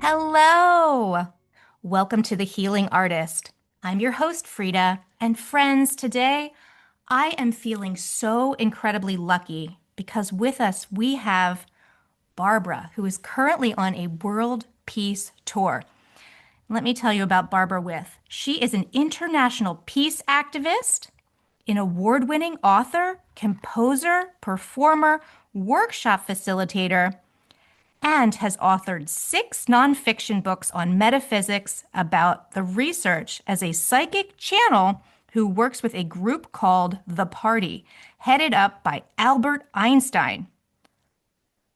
Hello! Welcome to The Healing Artist. I'm your host, Frida, and friends, today I am feeling so incredibly lucky because with us we have Barbara, who is currently on a world peace tour. Let me tell you about Barbara With. She is an international peace activist, an award winning author, composer, performer, workshop facilitator, and has authored six nonfiction books on metaphysics about the research as a psychic channel who works with a group called The Party, headed up by Albert Einstein.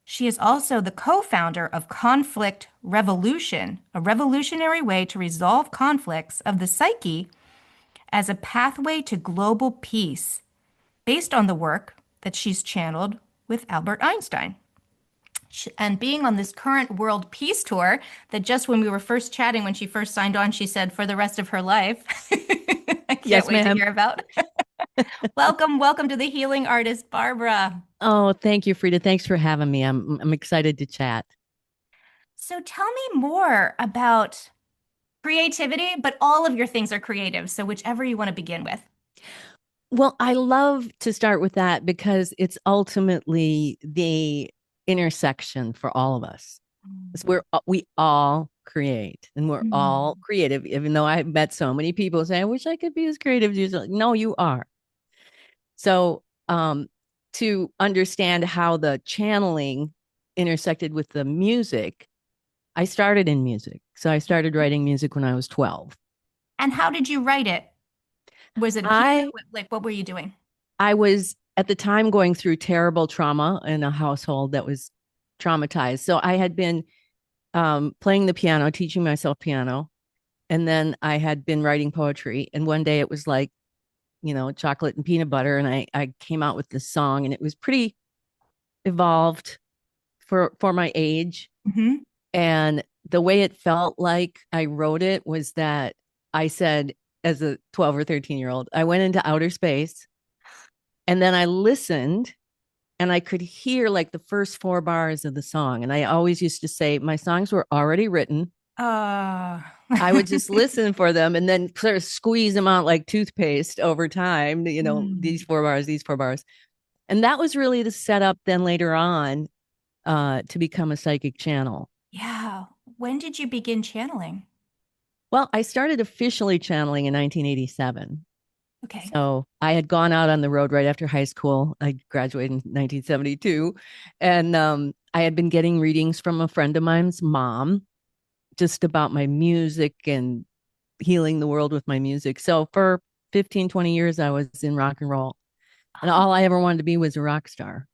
She is also the co-founder of Conflict Revolution, a revolutionary way to resolve conflicts of the psyche as a pathway to global peace, based on the work that she's channeled with Albert Einstein. And being on this current world peace tour that just when we were first chatting, when she first signed on, she said for the rest of her life. I can't Yes, wait to ma'am. hear about. Welcome to the Healing Artist, Barbara. Oh, thank you, Frida. Thanks for having me. I'm excited to chat. So tell me more about creativity, but all of your things are creative. So whichever you want to begin with. Well, I love to start with that because it's ultimately the intersection for all of us. It's where we all create and we're all Mm. creative, even though I've met so many people say, I wish I could be as creative as you. No, you are. So to understand how the channeling intersected with the music, I started in music. So I started writing music when I was 12. And how did you write it? Was it a piano? I Like, what were you doing? I was at the time going through terrible trauma in a household that was traumatized. So I had been playing the piano, teaching myself piano, and then I had been writing poetry. And one day it was like, chocolate and peanut butter, and I came out with this song, and it was pretty evolved for my age. Hmm. And the way it felt like I wrote it was that I said, as a 12 or 13-year-old, I went into outer space and then I listened and I could hear like the first four bars of the song. And I always used to say, my songs were already written. Uh, I would just listen for them and then sort of squeeze them out like toothpaste over time, Mm. these four bars, these four bars. And that was really the setup then later on to become a psychic channel. Yeah. When did you begin channeling? Well, I started officially channeling in 1987. Okay. So I had gone out on the road right after high school. I graduated in 1972. And I had been getting readings from a friend of mine's mom just about my music and healing the world with my music. So for 15, 20 years, I was in rock and roll. And all I ever wanted to be was a rock star.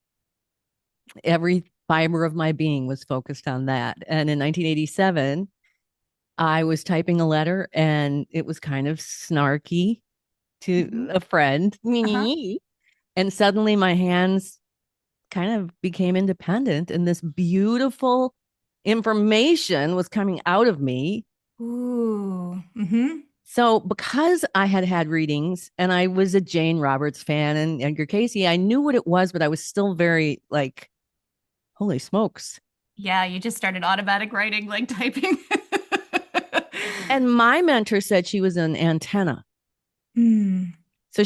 Every fiber of my being was focused on that. And in 1987, I was typing a letter and it was kind of snarky to Mhm. a friend. Uh-huh. And suddenly my hands kind of became independent and this beautiful information was coming out of me. Ooh. Mm-hmm. So, because I had had readings and I was a Jane Roberts fan and Edgar Casey, I knew what it was, but I was still very like, holy smokes. Yeah, you just started automatic writing, like typing. And my mentor said she was an antenna. Hmm. So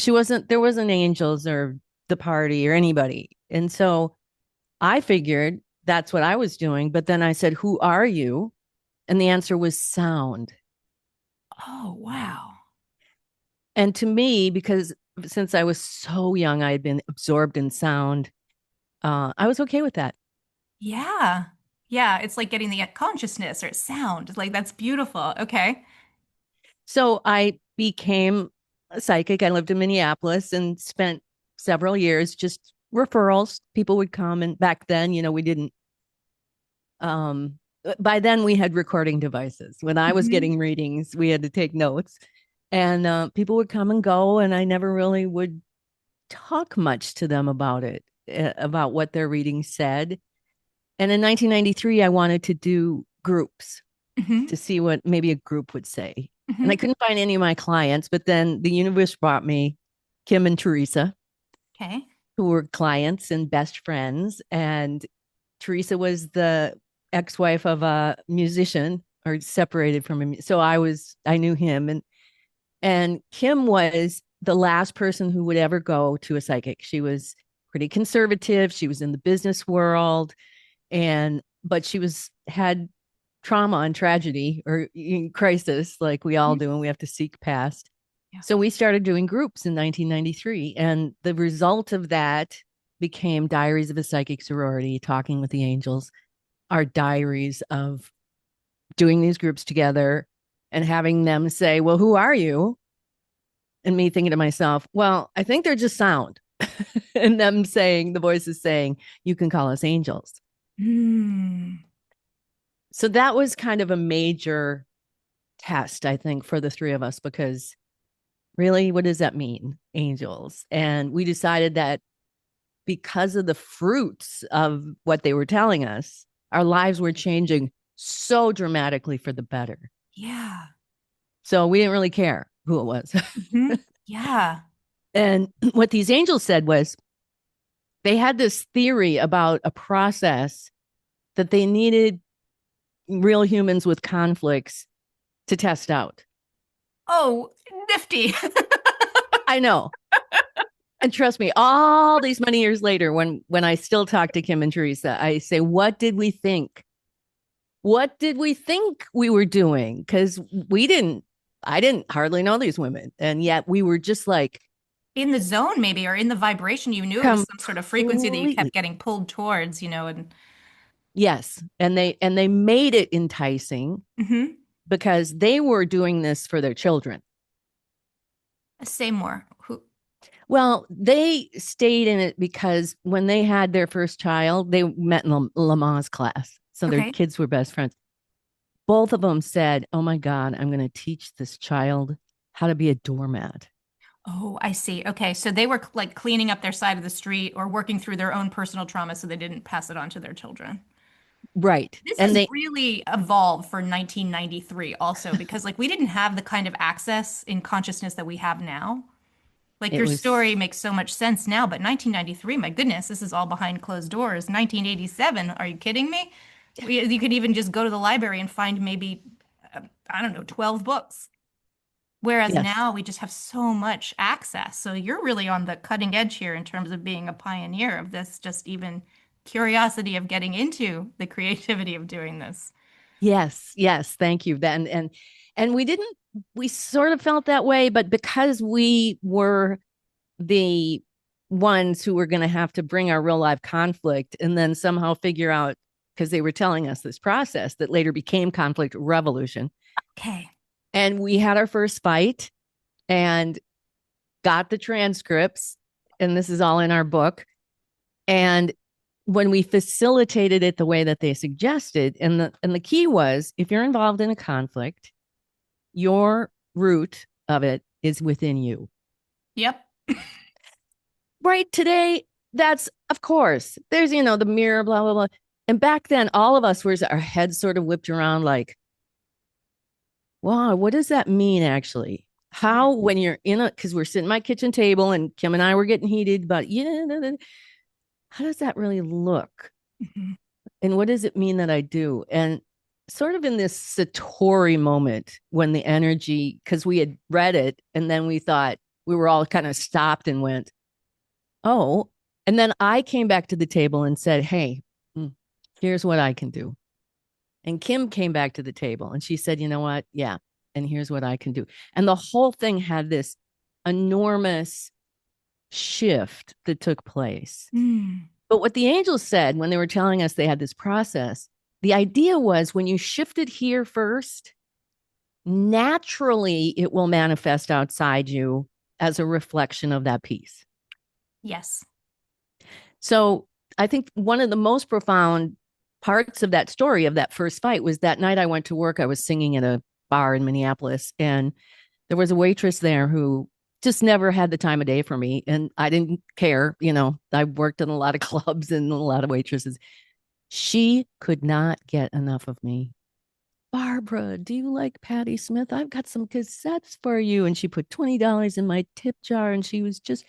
there wasn't angels or the party or anybody. And so I figured that's what I was doing. But then I said, who are you? And the answer was sound. Oh, wow. And to me, because since I was so young, I had been absorbed in sound. I was okay with that. Yeah. Yeah, it's like getting the consciousness or sound. Like that's beautiful. Okay. So I became a psychic. I lived in Minneapolis and spent several years just referrals. People would come, and back then, we didn't. By then, we had recording devices. When I was Hmm. getting readings, we had to take notes, and people would come and go, and I never really would talk much to them about it, about what their reading said. And in 1993, I wanted to do groups Hmm. to see what maybe a group would say. And I Hmm. couldn't find any of my clients, but then the universe brought me Kim and Teresa, Okay. who were clients and best friends. And Teresa was the ex-wife of a musician, or separated from him. So I knew him, and Kim was the last person who would ever go to a psychic. She was pretty conservative. She was in the business world, but she had trauma and tragedy or crisis like we all do, and we have to seek past. Yeah. So we started doing groups in 1993, and the result of that became Diaries of a Psychic Sorority, Talking with the Angels, our diaries of doing these groups together and having them say, well, who are you? And me thinking to myself, well, I think they're just sound. And them saying, the voices saying, you can call us angels. Mm. So that was kind of a major test, I think, for the three of us, because really, what does that mean, angels? And we decided that because of the fruits of what they were telling us, our lives were changing so dramatically for the better. Yeah. So we didn't really care who it was. Mm-hmm. Yeah. And what these angels said was they had this theory about a process that they needed real humans with conflicts to test out. Oh, nifty. I know. And trust me, all these many years later, when I still talk to Kim and Teresa, I say, what did we think? What did we think we were doing? Because I didn't hardly know these women. And yet we were just like, In the zone, maybe, or in the vibration, you knew it was some sort of frequency that you kept completely. getting pulled towards, and Yes. And they made it enticing mm-hmm. because they were doing this for their children. Say more. Who? Well, they stayed in it because when they had their first child, they met in Lamaze class. So their Okay. kids were best friends. Both of them said, oh my God, I'm going to teach this child how to be a doormat. Oh, I see. Okay. So they were like cleaning up their side of the street or working through their own personal trauma so they didn't pass it on to their children. Right. This And has they, really evolved for 1993 also because like we didn't have the kind of access in consciousness that we have now. Like it your was, story makes so much sense now, but 1993, my goodness, this is all behind closed doors. 1987, are you kidding me? You could even just go to the library and find maybe, I don't know, 12 books. Whereas yes. now we just have so much access. So you're really on the cutting edge here in terms of being a pioneer of this, just even curiosity of getting into the creativity of doing this. Yes. Yes. Thank you. And we sort of felt that way, but because we were the ones who were going to have to bring our real life conflict and then somehow figure out, because they were telling us this process that later became conflict revolution. Okay. And we had our first fight and got the transcripts. And this is all in our book. And when we facilitated it the way that they suggested, and the key was if you're involved in a conflict, your root of it is within you. Yep. Right today, that's of course, there's, the mirror, blah, blah, blah. And back then, all of us were our heads sort of whipped around like, wow, what does that mean actually? How, when you're because we're sitting at my kitchen table and Kim and I were getting heated, but how does that really look? Mhm. And what does it mean that I do? And sort of in this Satori moment when the energy, because we had read it and then we thought we were all kind of stopped and went, oh, and then I came back to the table and said, hey, here's what I can do. And Kim came back to the table and she said, you know what? Yeah. And here's what I can do. And the whole thing had this enormous shift that took place. Mm. But what the angels said when they were telling us they had this process, the idea was when you shift it here first, naturally it will manifest outside you as a reflection of that piece. Yes. So I think one of the most profound parts of that story of that first fight was that night I went to work. I was singing at a bar in Minneapolis, and there was a waitress there who just never had the time of day for me. And I didn't care. I worked in a lot of clubs and a lot of waitresses. She could not get enough of me. Barbara, do you like Patti Smith? I've got some cassettes for you. And she put $20 in my tip jar. And she was just,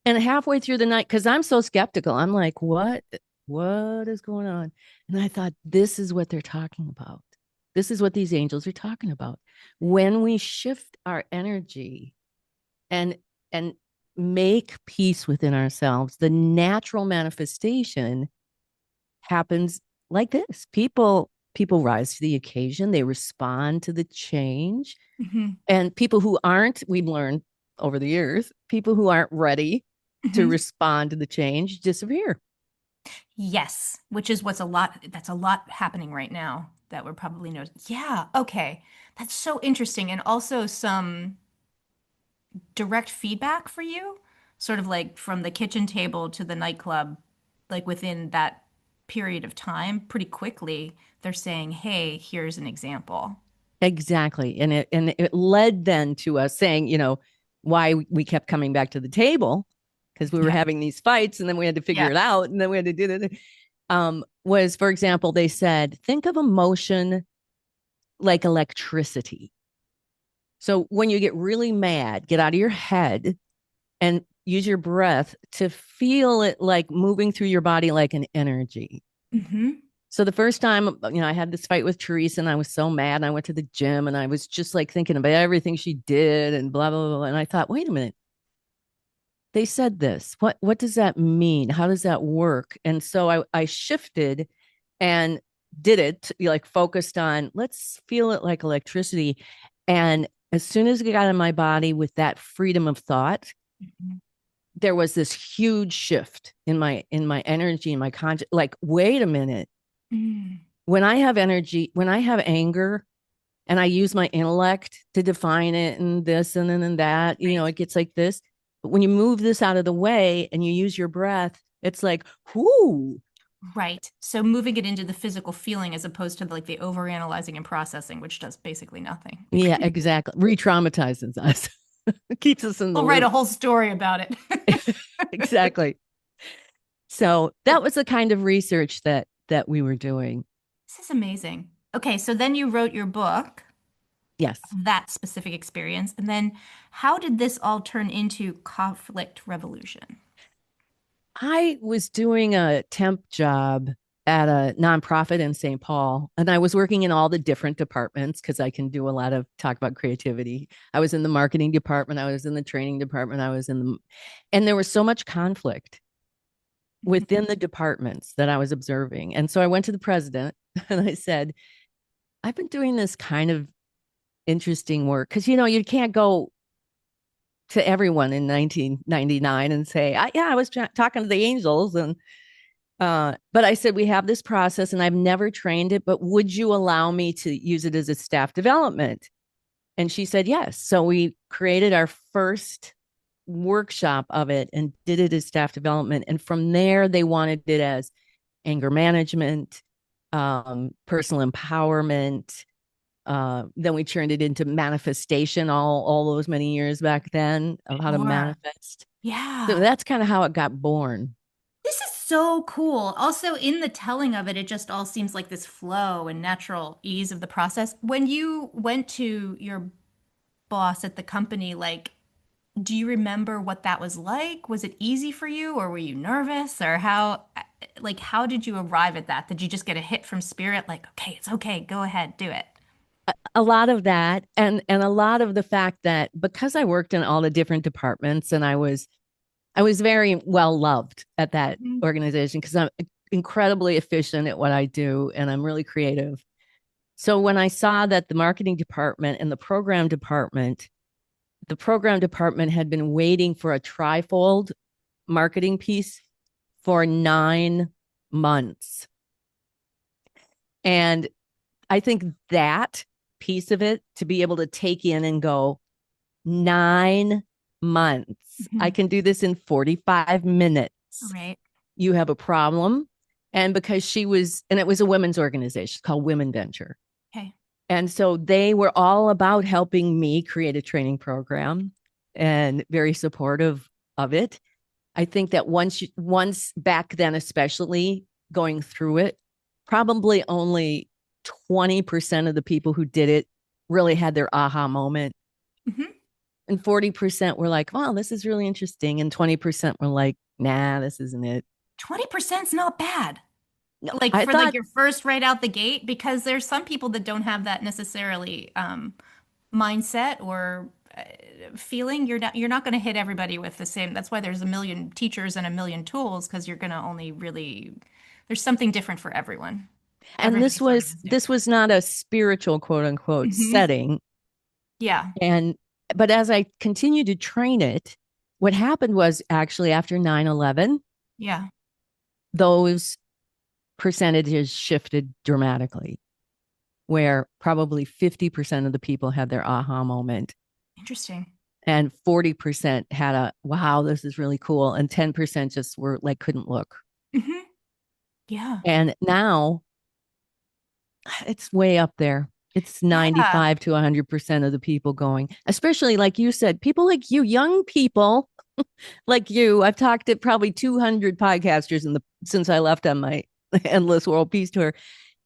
and halfway through the night, because I'm so skeptical, I'm like, what? what is going on? And I thought, this is what they're talking about. This is what these angels are talking about. When we shift our energy and and make peace within ourselves, the natural manifestation happens like this. People rise to the occasion, they respond to the change. Hmm. And people who aren't, we've learned over the years, people who aren't ready to Hmm. respond to the change disappear. Yes, which is that's a lot happening right now that we're probably noticing. Yeah, okay. That's so interesting. And also some direct feedback for you, sort of like from the kitchen table to the nightclub, like within that period of time, pretty quickly, they're saying, hey, here's an example. Exactly. And it led then to us saying, why we kept coming back to the table, because we were Yeah. having these fights and then we had to figure Yeah. it out and then we had to do that. Was, for example, they said, think of emotion like electricity. So when you get really mad, get out of your head and use your breath to feel it like moving through your body like an energy. Hmm. So the first time, I had this fight with Teresa and I was so mad. And I went to the gym and I was just like thinking about everything she did and blah, blah, blah. And I thought, wait a minute. They said this. What does that mean? How does that work? And so I shifted and did it, like focused on, let's feel it like electricity. And as soon as it got in my body with that freedom of thought, there was this huge shift in my energy, in my conscious, like, wait a minute. Mm. When I have energy, when I have anger and I use my intellect to define it and this and then and that, Right. it gets like this. But when you move this out of the way and you use your breath, it's like, whoo. Right. So moving it into the physical feeling as opposed to like the overanalyzing and processing, which does basically nothing. Yeah, exactly. Re-traumatizes us. It keeps us in the We'll write a loop. whole story about it. Exactly. So that was the kind of research that we were doing. This is amazing. Okay, so then you wrote your book, Yes. that specific experience, and then how did this all turn into conflict revolution? I was doing a temp job at a nonprofit in St. Paul, and I was working in all the different departments because I can do a lot of talk about creativity. I was in the marketing department, I was in the training department, and there was so much conflict within the departments that I was observing. And so I went to the president and I said, I've been doing this kind of interesting work because, you can't go to everyone in 1999 and say, yeah, I was talking to the angels. But I said, we have this process and I've never trained it, but would you allow me to use it as a staff development? And she said, yes. So we created our first workshop of it and did it as staff development. And from there, they wanted it as anger management, personal empowerment. Then we turned it into manifestation all those many years back then of how to Sure. manifest. So Yeah. that's kind of how it got born. This is so cool. Also, in the telling of it, it just all seems like this flow and natural ease of the process. When you went to your boss at the company, like, do you remember what that was like? Was it easy for you, or were you nervous, or how did you arrive at that? Did you just get a hit from spirit, like, okay, it's okay, go ahead, do it? A lot of that, and a lot of the fact that because I worked in all the different departments and I was very well loved at that Mhm. organization because I'm incredibly efficient at what I do and I'm really creative. So when I saw that the marketing department and the program department had been waiting for a trifold marketing piece for 9 months. And I think that piece of it to be able to take in and go, 9 months. I Mhm. can do this in 45 minutes. Right. You have a problem. And because and it was a women's organization called Women Venture. Okay. And so they were all about helping me create a training program and very supportive of it. I think that once back then, especially going through it, probably only 20% of the people who did it really had their aha moment. Hmm. And 40% were like, wow, this is really interesting. And 20% were like, nah, this isn't it. 20% is not bad. No, Like I for like thought your first right out the gate, because there's some people that don't have that necessarily mindset or feeling. You're not going to hit everybody with the same. That's why there's a million teachers and a million tools, because you're going to only really there's something different for everyone. and Everybody's journey is this different. was not a spiritual quote unquote Hmm. setting. Yeah. And but as I continued to train it, what happened was actually after 9/11, Yeah. those percentages shifted dramatically, where probably 50% of the people had their aha moment Interesting. and 40% had a wow, this is really cool, and 10% just were like couldn't look. Hmm. Yeah. And now it's way up there. It's Yeah. 95 to 100% of the people going, especially like you said, people like you, young people like you. I've talked to probably 200 podcasters since I left on my Endless World Peace Tour.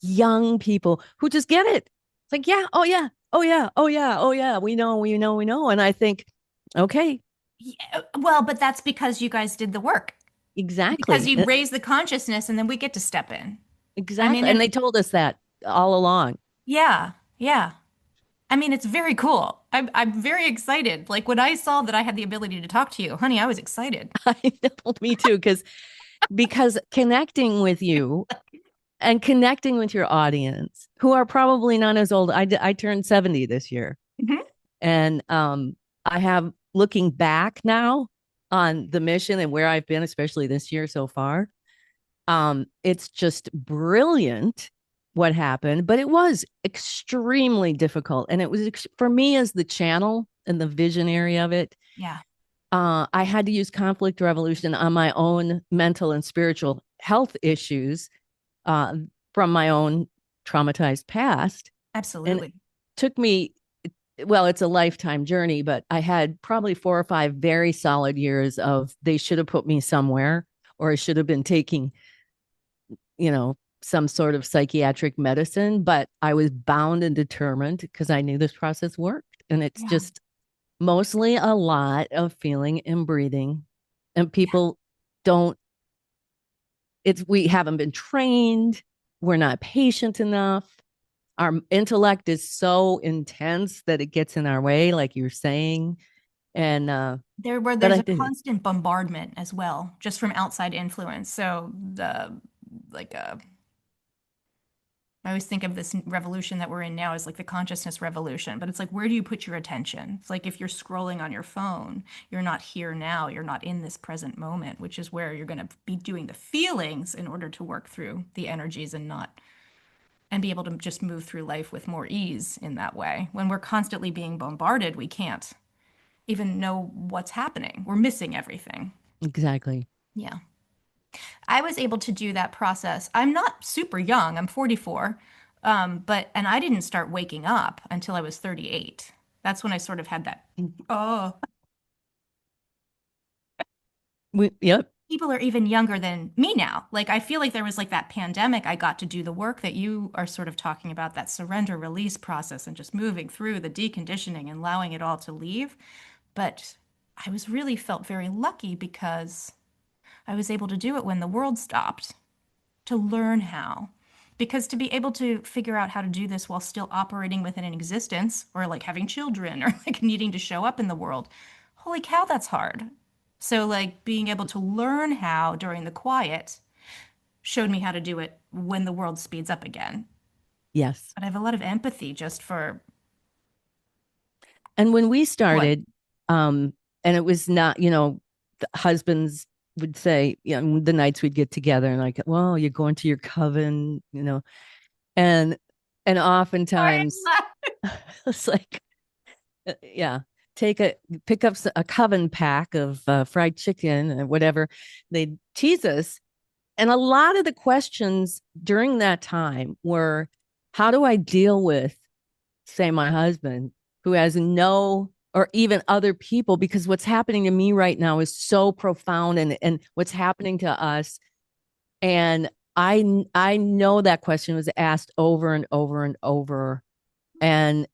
Young people who just get it. It's like, yeah, oh yeah, oh yeah, oh yeah, oh yeah. We know, we know, we know. And I think, okay, Yeah. Well, but that's because you guys did the work. Because exactly, you raise the consciousness and then we get to step in. I mean, exactly. And and they told us that all along. yeah, yeah. I mean, it's very cool. I'm very excited. Like when I saw that I had the ability to talk to you, honey, I was excited. I know, me too, because connecting with you and connecting with your audience who are probably not as old. I turned 70 this year. Mhm. And I have looking back now on the mission and where I've been, especially this year so far. It's just brilliant what happened, but it was extremely difficult. And it was for me as the channel and the visionary of it. Yeah. I had to use conflict resolution on my own mental and spiritual health issues uh, from my own traumatized past. And it Absolutely. took me, well, it's a lifetime journey, but I had probably 4 or 5 very solid years of they should have put me somewhere or I should have been taking, some sort of psychiatric medicine, but I was bound and determined because I knew this process worked. And it's Yeah. just mostly a lot of feeling and breathing. And Yeah. people don't, we haven't been trained. We're not patient enough. Our intellect is so intense that it gets in our way, like you're saying. And, but There's I a did it. constant bombardment as well, just from outside influence. So the like I always think of this revolution that we're in now as like the consciousness revolution, but it's like, where do you put your attention? It's like if you're scrolling on your phone, you're not here now, you're not in this present moment, which is where you're going to be doing the feelings in order to work through the energies and not, and be able to just move through life with more ease in that way. When we're constantly being bombarded, we can't even know what's happening. We're missing everything. exactly. Yeah. I was able to do that process. I'm not super young. I'm 44. And I didn't start waking up until I was 38. That's when I sort of had that, oh, Yep. people are even younger than me now. Like I feel like there was like that pandemic. I got to do the work that you are sort of talking about, that surrender release process and just moving through the deconditioning and allowing it all to leave. But I was really felt very lucky because I was able to do it when the world stopped, to learn how. Because to be able to figure out how to do this while still operating within an existence, or like having children, or like needing to show up in the world, holy cow, that's hard. So, like, being able to learn how during the quiet showed me how to do it when the world speeds up again. Yes. But I have a lot of empathy just for And when we what? started, and it was not, the husbands would say, the nights we'd get together and like, well, you're going to your coven, and and Sorry. oftentimes it's like, yeah, take a pick up a coven pack of fried chicken or whatever. They tease us, and a lot of the questions during that time were, how do I deal with, say, my husband who has no, or even other people, because what's happening to me right now is so profound, and what's happening to us. And I know that question was asked over and over and over. And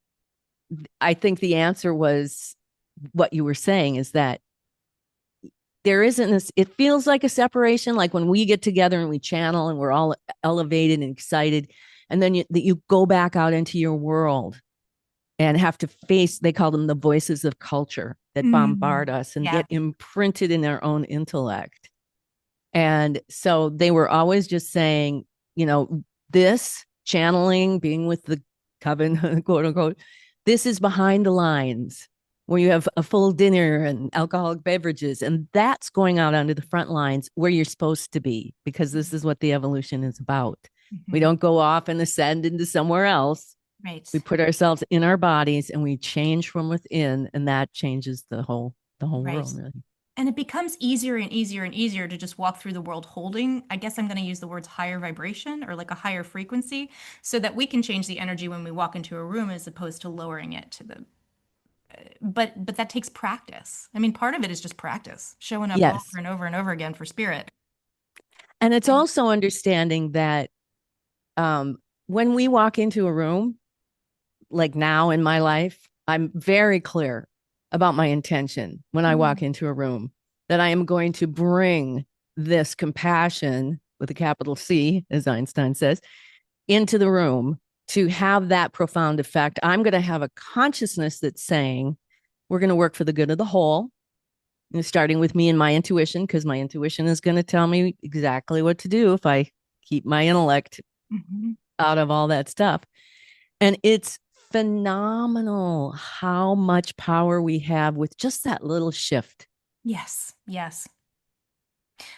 I think the answer was what you were saying, is that there isn't this, it feels like a separation, like when we get together and we channel and we're all elevated and excited. And then you go back out into your world and have to face, they call them the voices of culture that bombard us and Yeah. get imprinted in our own intellect. And so they were always just saying, this channeling, being with the coven, quote unquote, this is behind the lines where you have a full dinner and alcoholic beverages. And that's going out onto the front lines where you're supposed to be, because this is what the evolution is about. We don't go off and ascend into somewhere else. Right. We put ourselves in our bodies and we change from within, and that changes the whole Right. world, really. And it becomes easier and easier and easier to just walk through the world holding, I guess I'm going to use the words higher vibration or like a higher frequency, so that we can change the energy when we walk into a room as opposed to lowering it to the, but that takes practice. I mean, part of it is just practice, showing up over Yes. and over and over again for spirit. And it's also understanding that um, when we walk into a room, like now in my life, I'm very clear about my intention when I walk into a room, that I am going to bring this compassion with a capital C, as Einstein says, into the room to have that profound effect. I'm going to have a consciousness that's saying, we're going to work for the good of the whole, starting with me and my intuition, because my intuition is going to tell me exactly what to do if I keep my intellect Mhm. out of all that stuff. And it's phenomenal how much power we have with just that little shift. Yes, yes.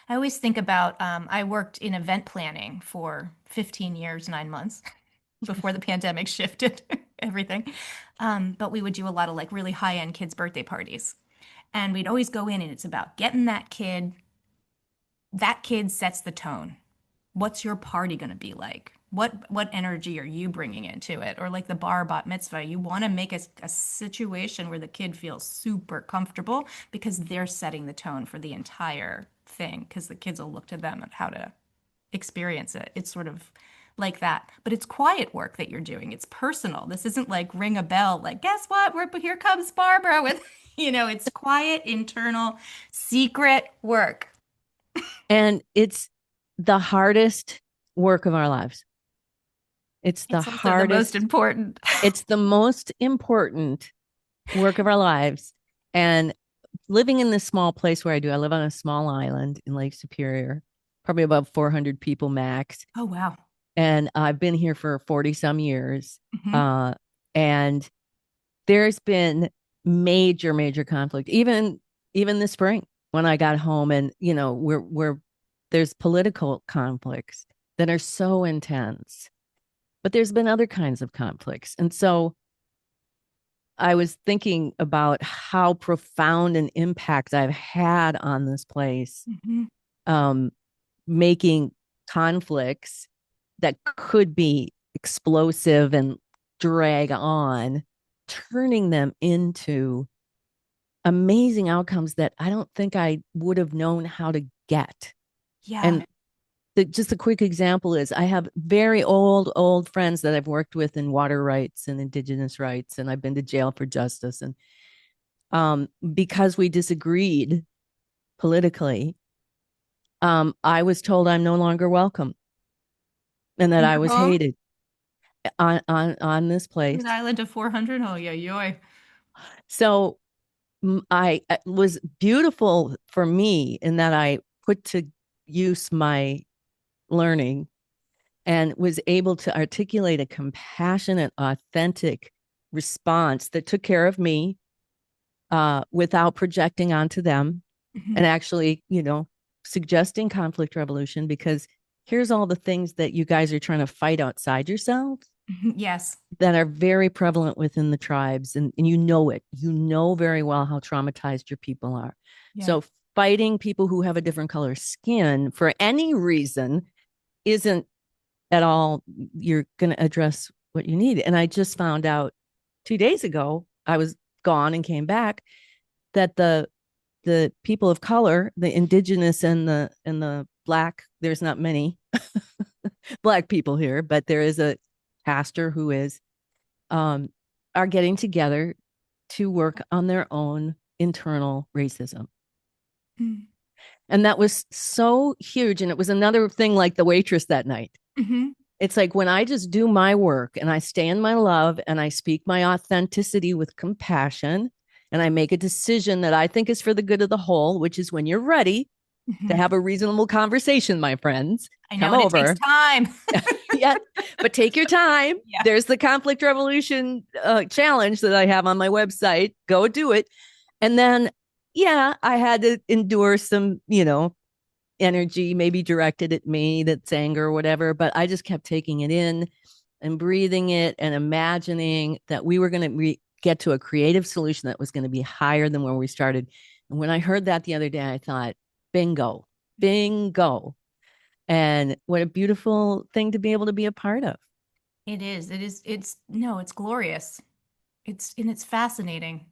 I always think about, I worked in event planning for 15 years, 9 months before the pandemic shifted everything. But we would do a lot of like really high-end kids' birthday parties. And we'd always go in and it's about getting that kid sets the tone. What's your party going to be like? What energy are you bringing into it? Or like the bar bat mitzvah, you want to make a situation where the kid feels super comfortable because they're setting the tone for the entire thing because the kids will look to them at how to experience it. It's sort of like that. But it's quiet work that you're doing. It's personal. This isn't like ring a bell, like, guess what? Here comes Barbara with, it's quiet, internal, secret work. And it's the hardest work of our lives. It's the It's also the most hardest, important. it's the most important work of our lives. And living in this small place where I do, I live on a small island in Lake Superior, probably about 400 people max. Oh, wow. And I've been here for 40 some years. Hmm. Uh, and there's been major, major conflict, even this spring when I got home. And, there's political conflicts that are so intense, but there's been other kinds of conflicts. And so I was thinking about how profound an impact I've had on this place, Hmm. um, making conflicts that could be explosive and drag on, turning them into amazing outcomes that I don't think I would have known how to get. Yeah. And just a quick example is I have very old friends that I've worked with in water rights and indigenous rights, and I've been to jail for justice. And because we disagreed politically, I was told I'm no longer welcome and that In I your was home? hated on this place. An island of 400? Oh, yeah, yoy. So I it was beautiful for me in that I put to use my learning and was able to articulate a compassionate, authentic response that took care of me without projecting onto them, Hmm. and actually, suggesting conflict resolution, because here's all the things that you guys are trying to fight outside yourselves Yes. that are very prevalent within the tribes. And you know it. You know very well how traumatized your people are. Yeah. So fighting people who have a different color skin for any reason isn't at all, you're going to address what you need. And I just found out 2 days ago, I was gone and came back, that the people of color, the indigenous and the black, there's not many black people here, but there is a pastor who is, um, are getting together to work on their own internal racism. And that was so huge. And it was another thing like the waitress that night. Hmm. It's like when I just do my work and I stay in my love and I speak my authenticity with compassion and I make a decision that I think is for the good of the whole, which is when you're ready to Hmm. have a reasonable conversation, my friends, I know, come and it takes over. time. Yeah, but take your time. Yeah. There's the conflict revolution challenge that I have on my website. Go do it. And then, yeah, I had to endure some, energy maybe directed at me, that's anger or whatever, but I just kept taking it in and breathing it and imagining that we were going to get to a creative solution that was going to be higher than where we started. And when I heard that the other day, I thought, bingo, bingo. And what a beautiful thing to be able to be a part of. It is. It is. It's no, it's glorious. It's fascinating.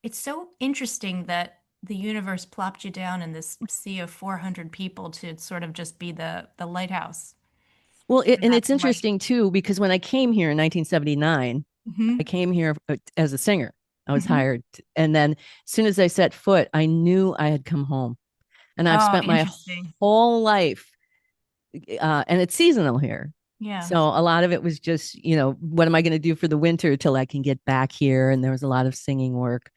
It's so interesting that the universe plopped you down in this sea of 400 people to sort of just be the lighthouse Well, for and that it's light. interesting too, because when I came here in 1979, I Hmm. came here as a singer. I was Hmm. hired. And then as soon as I set foot, I knew I had come home. And I've Oh, spent my interesting. whole life, and it's seasonal here. Yeah. So a lot of it was just, what am I going to do for the winter till I can get back here? And there was a lot of singing work.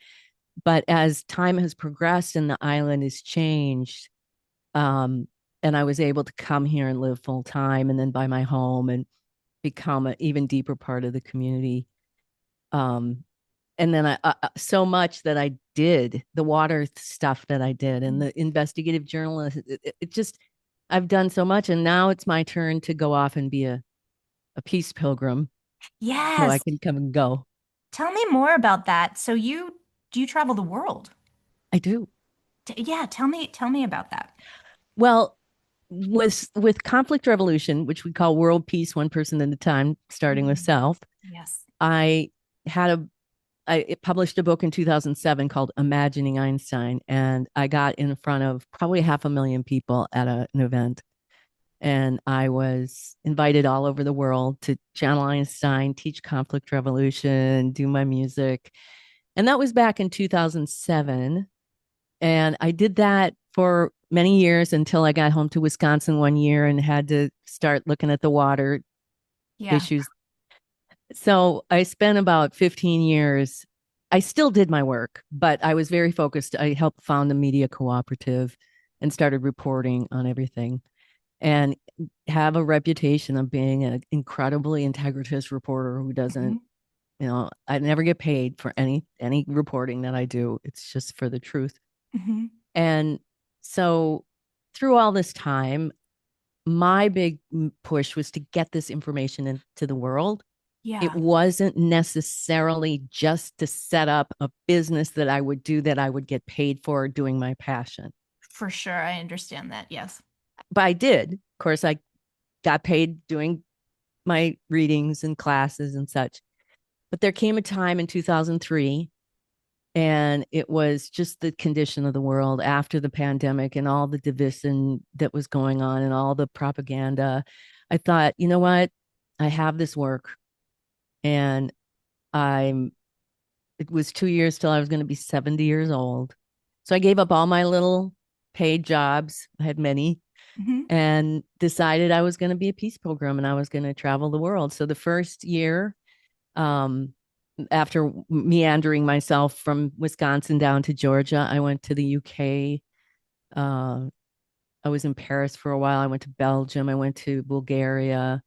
But as time has progressed and the island has changed, um, and I was able to come here and live full time and then buy my home and become an even deeper part of the community. Um, and then so much that I did the water stuff that I did and the investigative journalist. It just, I've done so much, and now it's my turn to go off and be a peace pilgrim, so I Yes. can come and go. Tell me more about that. So you do you travel the world? I do. Yeah, tell me about that. Well, with conflict revolution, which we call world peace, one person at a time, starting with Mhm. self. Yes. I had a I published a book in 2007 called Imagining Einstein, and I got in front of probably 500,000 people at an event. And I was invited all over the world to channel Einstein, teach conflict revolution, do my music. And that was back in 2007. And I did that for many years until I got home to Wisconsin one year and had to start looking at the water Yeah. issues. So I spent about 15 years. I still did my work, but I was very focused. I helped found the media cooperative and started reporting on everything and have a reputation of being an incredibly integritous reporter who doesn't, Hmm. I never get paid for any reporting that I do. It's just for the truth. Hmm. And so through all this time, my big push was to get this information into the world. It Yeah, wasn't necessarily just to set up a business that I would do that I would get paid for doing my passion. for sure. I understand that. Yes. But I did. Of course, I got paid doing my readings and classes and such. But there came a time in 2003, and it was just the condition of the world after the pandemic and all the division that was going on and all the propaganda. I thought, you know what? I have this work, and I'm it was 2 years till I was going to be 70 years old. So I gave up all my little paid jobs. I had many, Hmm. and decided I was going to be a peace pilgrim and I was going to travel the world. So the first year, um, after meandering myself from Wisconsin down to Georgia, I went to the UK. Uh, I was in Paris for a while. I went to Belgium. I went to Bulgaria.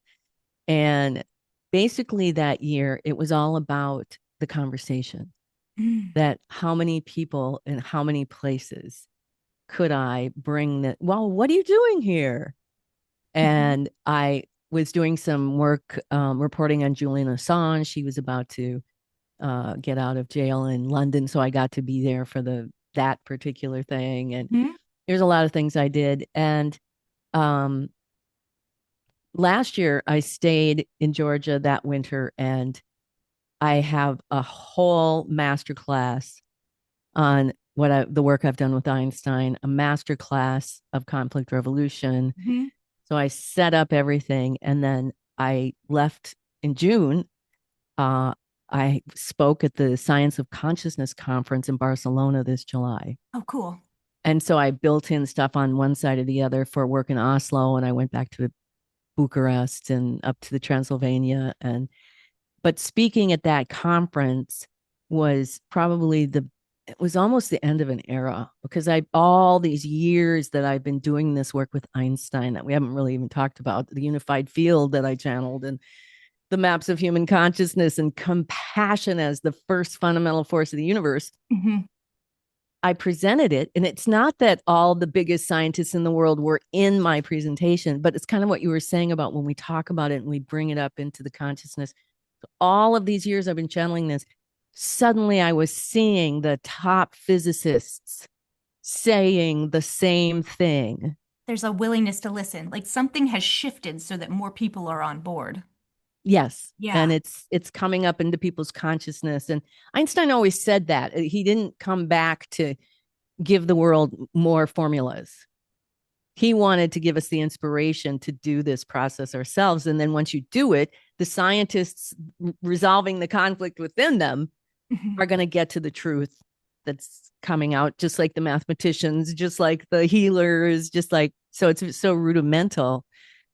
And basically, that year, it was all about the conversation, Mm. that how many people and how many places could I bring that? Well, what are you doing here? Hmm. And I was doing some work reporting on Julian Assange. She was about to get out of jail in London, so I got to be there for that particular thing. And Hmm. there's a lot of things I did. And um, last year, I stayed in Georgia that winter, and I have a whole master class on the work I've done with Einstein, a master class of conflict resolution. Hmm. So I set up everything, and then I left in June. Uh, I spoke at the Science of Consciousness conference in Barcelona this July. Oh, cool. And so I built in stuff on one side or the other for work in Oslo, and I went back to Bucharest and up to the Transylvania. And but speaking at that conference was probably it was almost the end of an era, because I all these years that I've been doing this work with Einstein that we haven't really even talked about, the unified field that I channeled, and the maps of human consciousness, and compassion as the first fundamental force of the universe. Mm-hmm. I presented it, and it's not that all the biggest scientists in the world were in my presentation, but it's kind of what you were saying about when we talk about it and we bring it up into the consciousness. All of these years I've been channeling this. Suddenly I was seeing the top physicists saying the same thing. There's a willingness to listen. Like something has shifted so that more people are on board. Yes. Yeah. And it's coming up into people's consciousness. And Einstein always said that. He didn't come back to give the world more formulas. He wanted to give us the inspiration to do this process ourselves. And then once you do it, the scientists resolving the conflict within them Mhm. are going to get to the truth that's coming out, just like the mathematicians, just like the healers, just like, so it's so rudimental.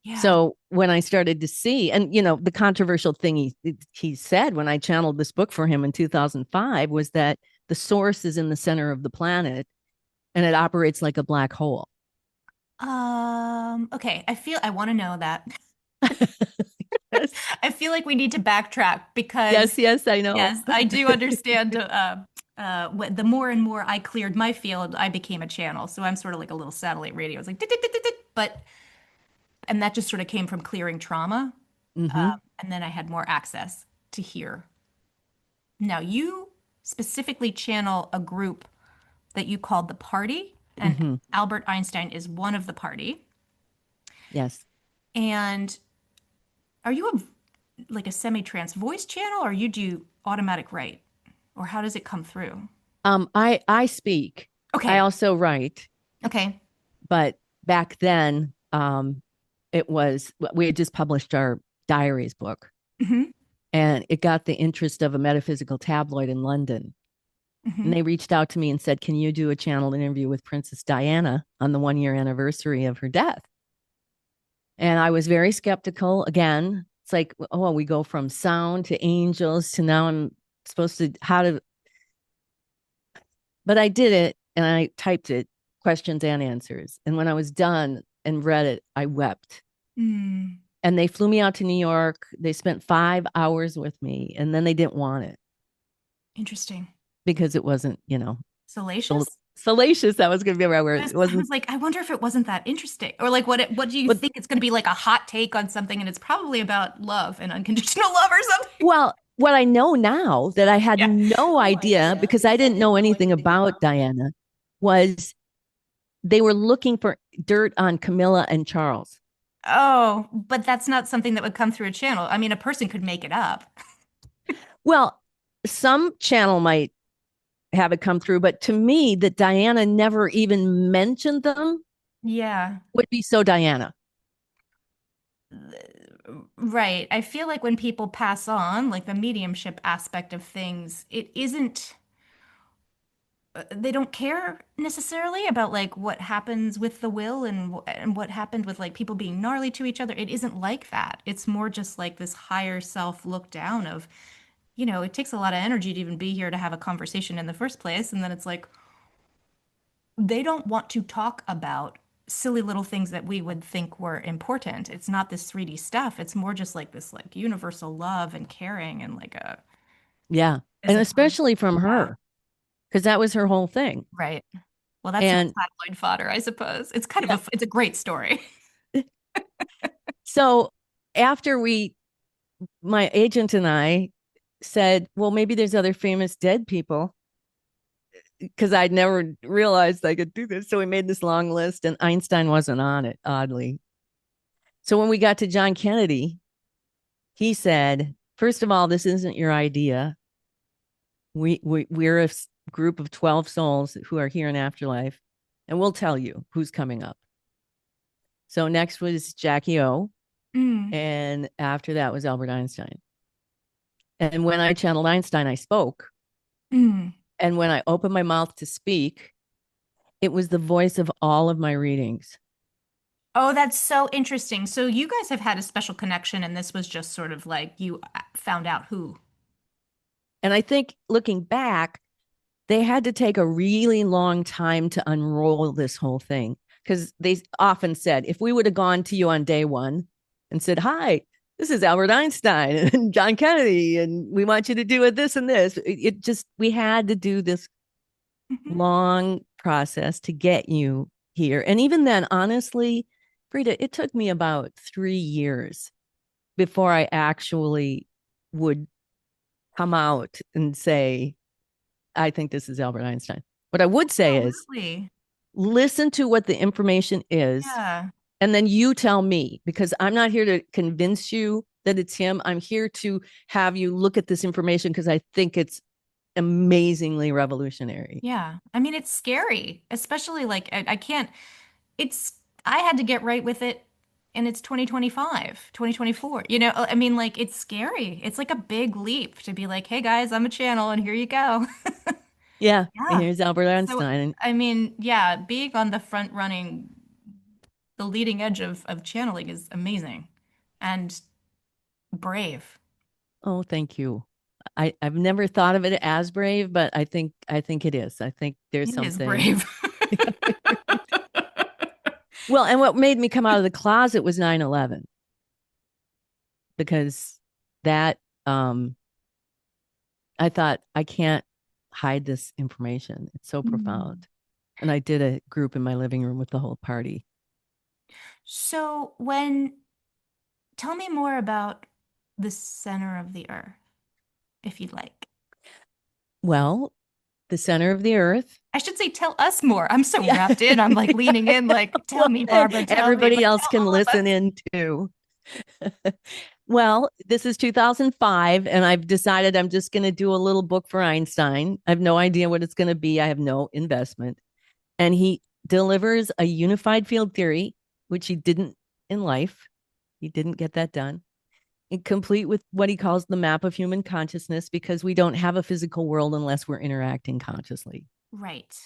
Yeah. So when I started to see, and the controversial thing he said when I channeled this book for him in 2005 was that the source is in the center of the planet and it operates like a black hole. Okay. I want to know that. Yes, I feel like we need to backtrack because yes, yes, I know. yes, I do understand. The more and more I cleared my field, I became a channel. So I'm sort of like a little satellite radio. It's like, "Dit, dit, dit, dit, dit," but, and that just sort of came from clearing trauma. Hmm. And then I had more access to hear. Now, you specifically channel a group that you called the Party, and Hmm. Albert Einstein is one of the party. Yes. And are you like a semi-trance voice channel, or you do automatic write, or how does it come through? I speak. I Okay. also write, Okay. but back then, it was we had just published our diaries book, Hmm. and it got the interest of a metaphysical tabloid in London. And Hmm. they reached out to me and said, "Can you do a channel interview with Princess Diana on the 1 year anniversary of her death?" And I was very skeptical. Again, it's like, oh, we go from sound to angels to now I'm supposed to how to, but I did it and I typed it, questions and answers. And when I was done and read it, I wept. Mm, And they flew me out to New York. They spent 5 hours with me, and then they didn't want it interesting. because it wasn't, Salacious? salacious. That was going to be the right word. It I wasn't. was like, I wonder if it wasn't that interesting. Or like what do you But think it's going to be like a hot take on something and it's probably about love and unconditional love or something? well, what I know now that I had Yeah. no idea because I didn't know anything about Diana was they were looking for dirt on Camilla and Charles. Oh, but that's not something that would come through a channel. I mean, a person could make it up. Well, some channel might have it come through, but to me, that Diana never even mentioned them Yeah. would be so Diana. Right. I feel like when people pass on, like the mediumship aspect of things, it isn't, they don't care necessarily about like what happens with the will and what happened with like people being gnarly to each other. It isn't like that. It's more just like this higher self look down of, it takes a lot of energy to even be here to have a conversation in the first place. And then it's like, they don't want to talk about silly little things that we would think were important. It's not this 3D stuff. It's more just like this like universal love and caring and like a Yeah. as And opposed especially from yeah, her, because that was her whole thing. right. Well, that's not And tabloid fodder, I suppose. It's kind of yeah. it's a great story. So after my agent and I said, well, maybe there's other famous dead people because I'd never realized I could do this. So we made this long list, and Einstein wasn't on it, oddly. So when we got to John Kennedy, he said, first of all, this isn't your idea. We're a group of 12 souls who are here in afterlife, and we'll tell you who's coming up. So next was Jackie O, Mm, and after that was Albert Einstein. And when I channeled Einstein, I spoke. mm, And when I opened my mouth to speak, It was the voice of all of my readings. Oh, that's so interesting. So you guys have had a special connection, and this was just sort of like you found out who. And I think looking back, they had to take a really long time to unroll this whole thing because they often said, if we would have gone to you on day one and said, hi, this is Albert Einstein and John Kennedy, and we want you to do it this and this, it just, we had to do this Mhm. long process to get you here. And even then, honestly, Frida, it took me about 3 years before I actually would come out and say, I think this is Albert Einstein. What I would say is Absolutely. listen to what the information is, Yeah. and then you tell me, because I'm not here to convince you that it's him. I'm here to have you look at this information because I think it's amazingly revolutionary. Yeah. I mean, it's scary, especially like I can't, it's, I had to get right with it and it's 2025, 2024. You know, I mean, like it's scary. It's like a big leap to be like, hey guys, I'm a channel and here you go. Yeah. And Yeah. here's Albert So, Einstein. And I mean, yeah, being on the front running, the leading edge of channeling is amazing and brave. oh, thank you. I've never thought of it as brave, but I think it is. I think there's It is something. brave. Well, and what made me come out of the closet was 9/11 because that I thought I can't hide this information. It's so Hmm. profound. And I did a group in my living room with the whole party. So, tell me more about the center of the earth, if you'd like. Well, the center of the earth. I should say, tell us more. I'm so Yeah. wrapped in. I'm like leaning in, like, tell Well, me, then Barbara, tell me, everybody like, else tell can all of listen us. in too. Well, this is 2005, and I've decided I'm just going to do a little book for Einstein. I have no idea what it's going to be. I have no investment. And he delivers a unified field theory, which he didn't in life. He didn't get that done. Complete with what he calls the map of human consciousness, because we don't have a physical world unless we're interacting consciously. Right.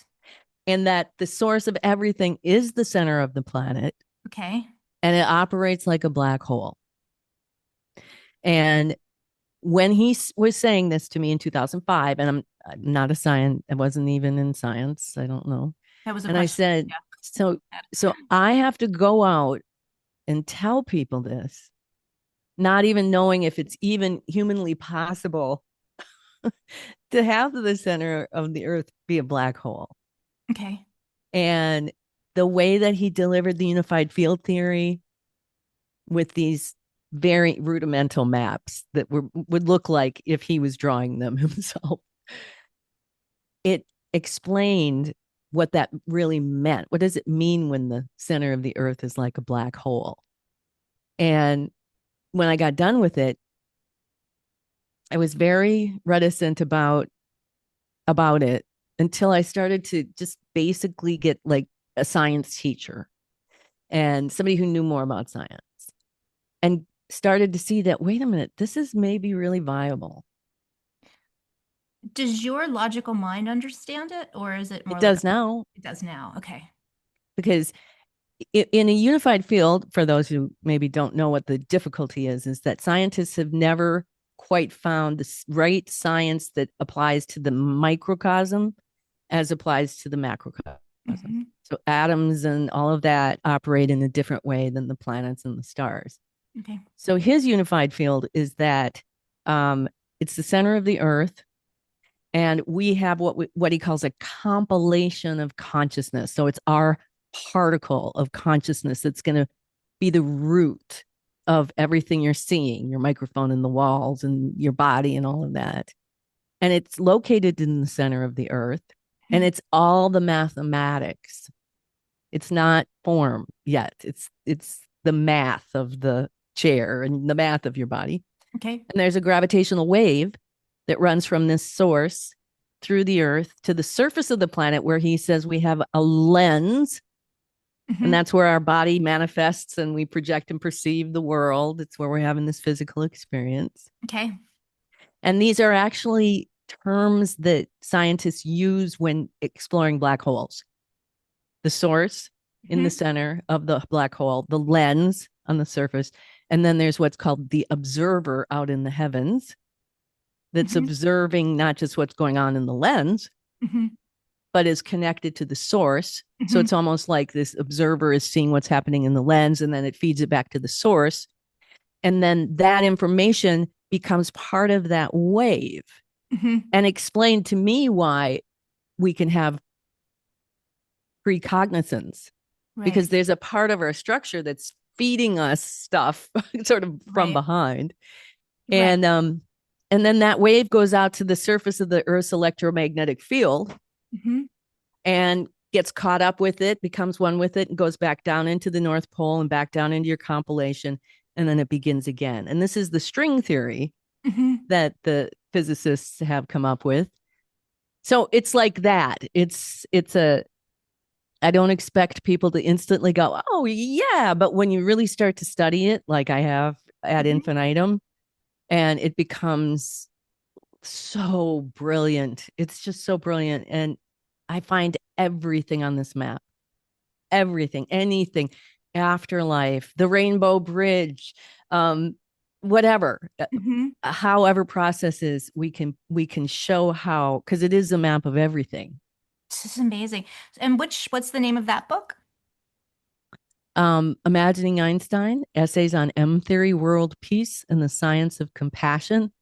And that the source of everything is the center of the planet, Okay. and it operates like a black hole. And when he was saying this to me in 2005, and I'm not a science, I wasn't even in science, I don't know. That was a And I question. said, Yeah. so so I have to go out and tell people this, not even knowing if it's even humanly possible to have the center of the earth be a black hole. Okay. And the way that he delivered the unified field theory with these very rudimental maps that would look like if he was drawing them himself, it explained what that really meant. What does it mean when the center of the earth is like a black hole? And when I got done with it, I was very reticent about it until I started to just basically get like a science teacher and somebody who knew more about science, and started to see that, wait a minute, this is maybe really viable. Does your logical mind understand it, or is it It more like does now, it does now? Okay. because in a unified field, for those who maybe don't know what the difficulty is that scientists have never quite found the right science that applies to the microcosm as applies to the macrocosm. Hmm. So atoms and all of that operate in a different way than the planets and the stars. Okay. So his unified field is that it's the center of the earth, and we have what he calls a compilation of consciousness. So it's our particle of consciousness that's going to be the root of everything you're seeing, your microphone and the walls and your body and all of that. And it's located in the center of the earth, and it's all the mathematics. It's not form yet. It's the math of the chair and the math of your body. Okay. And there's a gravitational wave that runs from this source through the earth to the surface of the planet, where he says we have a lens, and Hmm. that's where our body manifests and we project and perceive the world. It's where we're having this physical experience. Okay. And these are actually terms that scientists use when exploring black holes. the source in the Mhm. center of the black hole, the lens on the surface, and then there's what's called the observer out in the heavens that's Mhm. observing not just what's going on in the lens, Mhm. but is connected to the source. So Mhm. it's almost like this observer is seeing what's happening in the lens and then it feeds it back to the source. And then that information becomes part of that wave Mhm. and explain to me why we can have precognizance because Right. there's a part of our structure that's feeding us stuff sort of from Right. behind. Right. And then that wave goes out to the surface of the Earth's electromagnetic field Mhm. and gets caught up with it, becomes one with it, and goes back down into the North Pole and back down into your compilation. And then it begins again. And this is the string theory Mhm. that the physicists have come up with. So it's like that. It's a I don't expect people to instantly go, oh yeah. But when you really start to study it, like I have ad Mhm. infinitum, and it becomes so brilliant. It's just so brilliant. And I find everything on this map, everything, anything, afterlife, the Rainbow Bridge, um, whatever, Mhm. however processes we can show how because it is a map of everything. This is amazing. And what's the name of that book? Imagining Einstein, essays on M theory, world peace, and the science of compassion.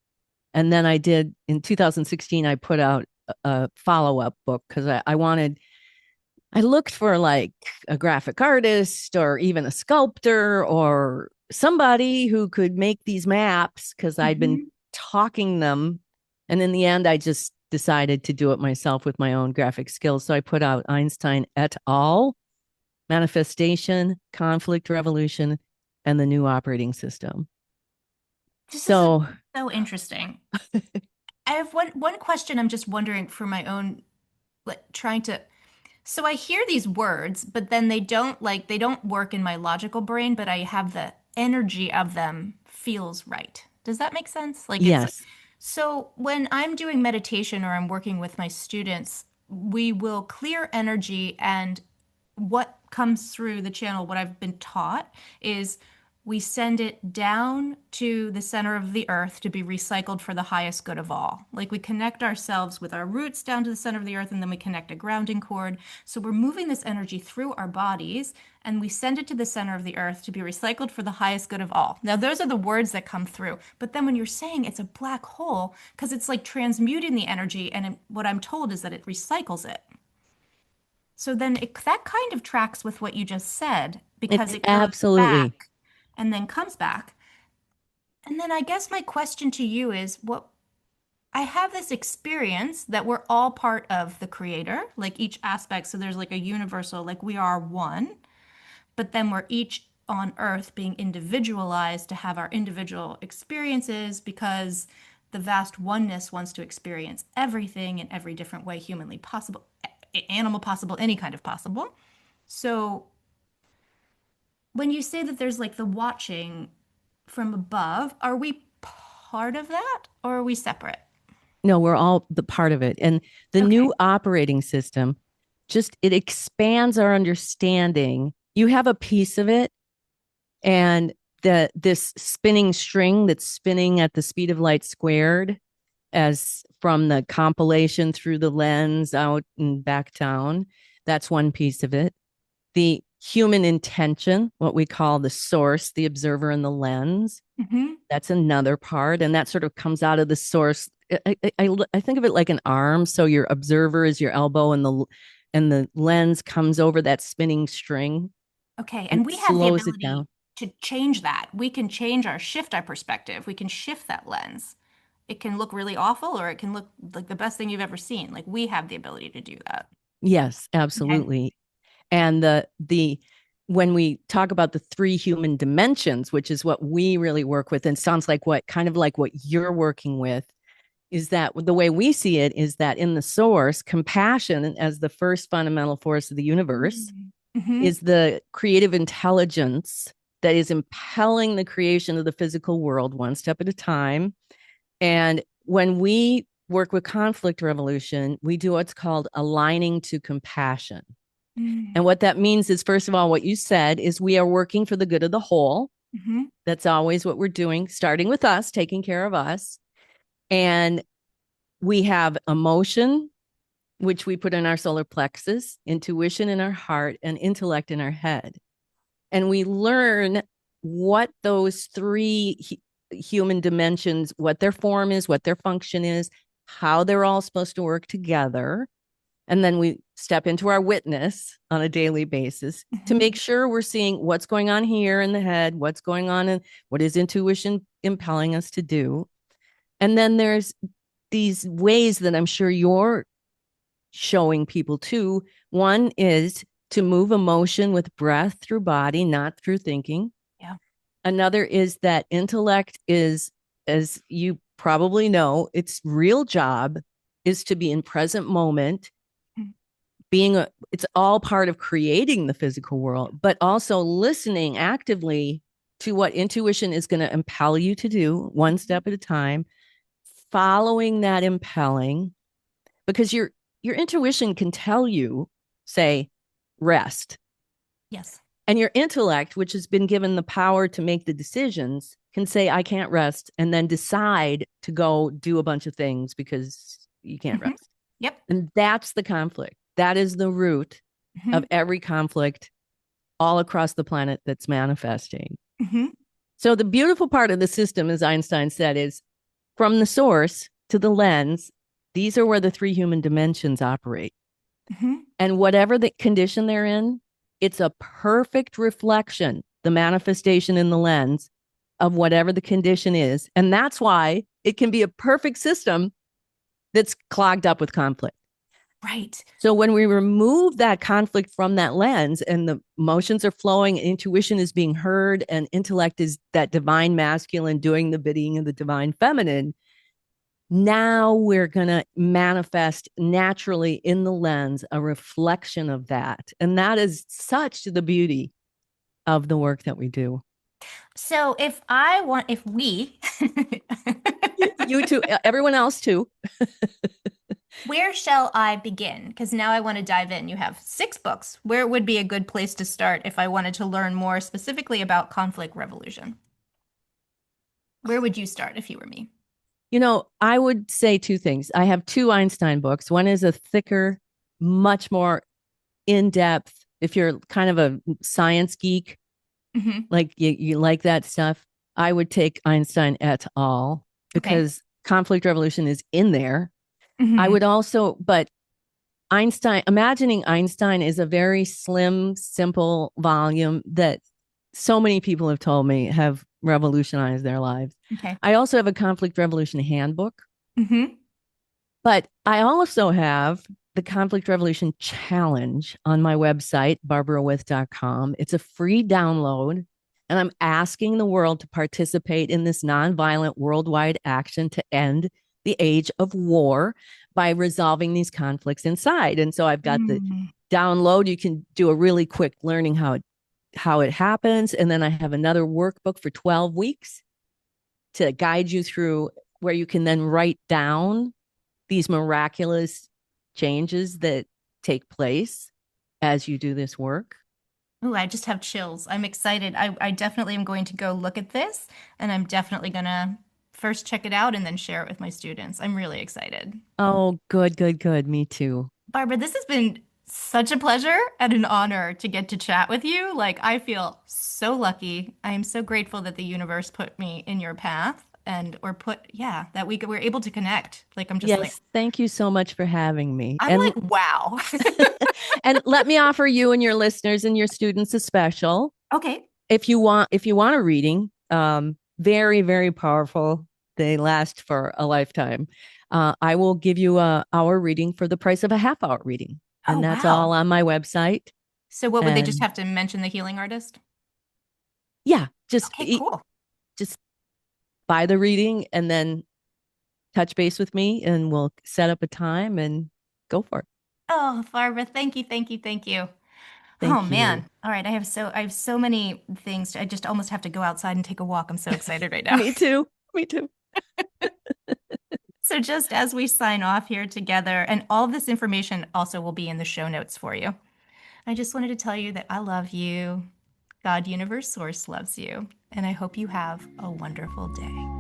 And then I did in 2016, I put out a follow up book because I looked for like a graphic artist or even a sculptor or somebody who could make these maps because I'd been Mhm. talking them. And in the end, I just decided to do it myself with my own graphic skills. So I put out Einstein et al. Manifestation, Conflict Revolution, and the New Operating System. This is So, so interesting. I have one question I'm just wondering for my own, like trying to. So I hear these words, but then they don't work in my logical brain, but I have the energy of them feels right. Does that make sense? Like it's yes, so when I'm doing meditation or I'm working with my students, we will clear energy and what comes through the channel, what I've been taught is we send it down to the center of the earth to be recycled for the highest good of all. Like we connect ourselves with our roots down to the center of the earth, and then we connect a grounding cord. So we're moving this energy through our bodies, and we send it to the center of the earth to be recycled for the highest good of all. Now, those are the words that come through. But then when you're saying it's a black hole, because it's like transmuting the energy, and what I'm told is that it recycles it. So then that kind of tracks with what you just said because it's it goes absolutely. back and then comes back. And then I guess my question to you is what I have this experience that we're all part of the creator, like each aspect. So there's like a universal, like we are one, but then we're each on earth being individualized to have our individual experiences because the vast oneness wants to experience everything in every different way humanly possible, animal possible, any kind of possible. So when you say that there's like the watching from above, are we part of that or are we separate? No, we're all the part of it. And the Okay. new operating system just it expands our understanding. You have a piece of it and this spinning string that's spinning at the speed of light squared as from the compilation through the lens out and back down. That's one piece of it. The human intention, what we call the source, the observer and the lens, Mm-hmm. that's another part. And that sort of comes out of the source. I think of it like an arm. So your observer is your elbow and the lens comes over that spinning string Okay. and And we have the slows it ability down. to change that. We can shift our perspective. We can shift that lens. It can look really awful or it can look like the best thing you've ever seen. Like we have the ability to do that. Yes, Okay. absolutely. And the when we talk about the three human dimensions, which is what we really work with, and sounds like what kind of like what you're working with, is that the way we see it is that in the source, compassion as the first fundamental force of the universe Mm-hmm. is the creative intelligence that is impelling the creation of the physical world one step at a time. And when we work with conflict revolution, we do what's called aligning to compassion. And what that means is, first of all, what you said is we are working for the good of the whole. Mm-hmm. That's always what we're doing, starting with us, taking care of us. And we have emotion, which we put in our solar plexus, intuition in our heart, and intellect in our head. And we learn what those three human dimensions, what their form is, what their function is, how they're all supposed to work together. And then we step into our witness on a daily basis to make sure we're seeing what's going on here in the head, what's going on, and what is intuition impelling us to do. And then there's these ways that I'm sure you're showing people too. One is to move emotion with breath through body, not through thinking. Yeah. Another is that intellect is, as you probably know, its real job is to be in present moment, it's all part of creating the physical world, but also listening actively to what intuition is going to impel you to do one step at a time, following that impelling, because your intuition can tell you, say, rest. Yes. And your intellect, which has been given the power to make the decisions, can say, I can't rest, and then decide to go do a bunch of things because you can't rest. Yep. And that's the conflict. That is the root of every conflict all across the planet that's manifesting. So the beautiful part of the system, as Einstein said, is from the source to the lens, these are where the three human dimensions operate. And whatever the condition they're in, it's a perfect reflection, the manifestation in the lens of whatever the condition is. And that's why it can be a perfect system that's clogged up with conflict. Right. So when we remove that conflict from that lens and the emotions are flowing, intuition is being heard, and intellect is that divine masculine doing the bidding of the divine feminine, now we're going to manifest naturally in the lens a reflection of that. And that is such the beauty of the work that we do. So if we, You too, everyone else too. where shall I begin? Because now I want to dive in. You have 6 books. Where would be a good place to start if I wanted to learn more specifically about conflict resolution? Where would you start if you were me? I would say 2 things. I have 2 Einstein books. One is a thicker, much more in depth. If you're kind of a science geek, like you like that stuff, I would take Einstein et al. Because conflict revolution is in there. I would also, but Einstein, imagining Einstein is a very slim, simple volume that so many people have told me have revolutionized their lives. Okay. I also have a conflict revolution handbook, but I also have the Conflict Revolution Challenge on my website, barbarawith.com. It's a free download, and I'm asking the world to participate in this nonviolent worldwide action to end the age of war by resolving these conflicts inside. And so I've got the download. You can do a really quick learning how it happens. And then I have another workbook for 12 weeks to guide you through where you can then write down these miraculous changes that take place as you do this work. Oh, I just have chills. I'm excited. I definitely am going to go look at this, and I'm definitely going to first check it out and then share it with my students. I'm really excited. Oh, good, good, good. Me too. Barbara, this has been such a pleasure and an honor to get to chat with you. Like, I feel so lucky. I am so grateful that the universe put me in your path that we're able to connect. Like, I'm just like, Yes, thank you so much for having me. I'm like, wow. And let me offer you and your listeners and your students a special. Okay. If you want a reading, very, very powerful. They last for a lifetime. I will give you a hour reading for the price of a half-hour reading. And Oh, that's wow. all on my website. So what would they just have to mention the healing artist? Yeah, Okay, cool. just buy the reading and then touch base with me and we'll set up a time and go for it. Oh, Barbara, thank you, thank you, thank you. Oh Thank you. man. All right, I have so many things. I just almost have to go outside and take a walk. I'm so excited right now. Me too. Me too. So just as we sign off here together, and all of this information also will be in the show notes for you. I just wanted to tell you that I love you. God, Universe, Source loves you. And I hope you have a wonderful day.